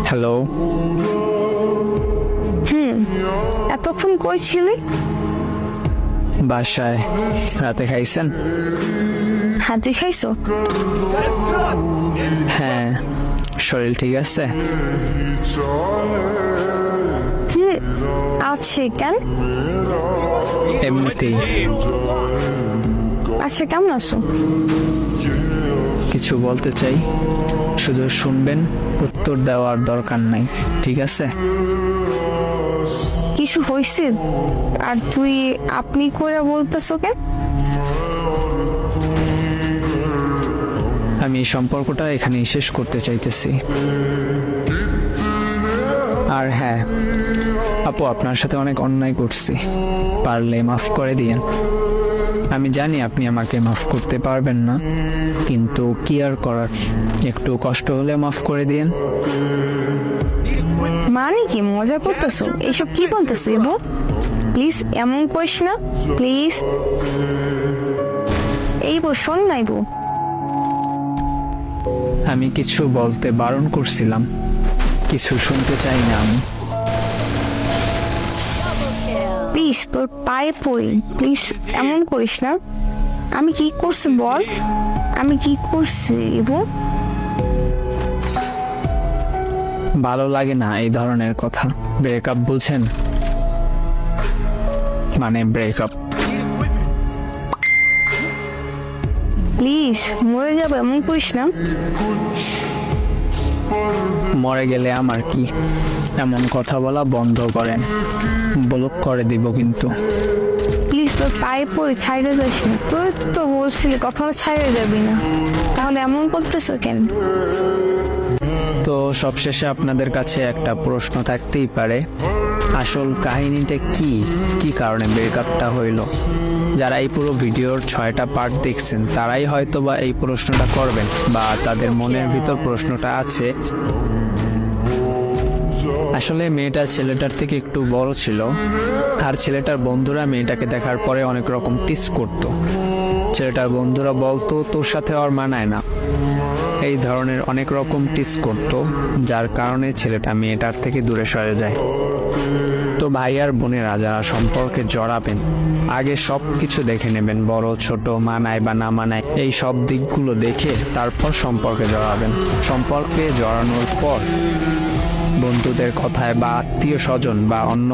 Hello, এতক্ষণ কই ছিলি? বাসায়। রাতে খাইছেন? হ্যাঁ, তুই খাইছো? হ্যাঁ। শরীর ঠিক আছে? আছে। কেন? এমনিতেই। আচ্ছা, কেমন আছো? কিছু বলতে চাই, শুধু শুনবেন, উত্তর দেওয়ার দরকার নাই, ঠিক আছে? কিছু হয়েছে? আর তুই আপনি করে বলতেছো কেন? আমি এই সম্পর্কটা এখানেই শেষ করতে চাইতেছি। আর হ্যাঁ আপু, আপনার সাথে অনেক অন্যায় করছি, পারলে মাফ করে দিয়েন। আমি জানি আপনি আমাকে মাফ করতে পারবেন না, কিন্তু কি আর করার, একটু কষ্ট হলে মাফ করে দিয়েন। মানে কি মজা করতেছো? এইসব কি বলতেছো ইবু? প্লিজ এমন করিস না, প্লিজ। এই বউ, শোন না ইবু। আমি কিছু বলতে বারণ করছিলাম, কিছু শুনতে চাই না আমি। প্লিজ তোর পায়ে পড়ি, প্লিজ এমন করিস না। আমি কি করছি বল? আমি কি করছি ইবু? ভালো লাগে না এই ধরনের কথা। ব্রেকআপ বলছেন, মানে ব্রেকআপ। প্লিজ মরে যাবো, এমন করিস না। মরে গেলে আমার কি? এমন কথা বলা বন্ধ করেন, ব্লক করে দিব কিন্তু। প্লিজ তোর পায়ে পড়ে ছাইড়ে যাস না। তুই তো বলছিলি কখনো ছাইড়ে যাবি না, তাহলে এমন করতেছো কেন? তো সবশেষে আপনাদের কাছে একটা প্রশ্ন থাকতেই পারে, আসল কাহিনীটা কি, কি কারণে ব্রেকআপটা হইল? যারা এই পুরো ভিডিওর 6টা পার্ট দেখছেন তারাই হয়তো বা এই প্রশ্নটা করবেন, বা তাদের মনের ভিতর প্রশ্নটা আছে। আসলে মেয়েটা ছেলেটার থেকে একটু বড় ছিল, আর ছেলেটার বন্ধুরা মেয়েটাকে দেখার পরে অনেক রকম টিস করতো। ছেলেটার বন্ধুরা বলতো তোর সাথে আর মানায় না, এই ধরনের অনেক রকম টিস করতো, যার কারণে ছেলেটা মেয়েটার থেকে দূরে সরে যায়। তো ভাই আর বোনেরা যারা সম্পর্কে জড়াবেন, আগে সব কিছু দেখে নেবেন, বড় ছোট, মানায় বা না মানায়, এই সব দিকগুলো দেখে তারপর সম্পর্কে জড়াবেন। সম্পর্কে জড়ানোর পর বন্ধুদের কথায় বা আত্মীয় স্বজন বা অন্য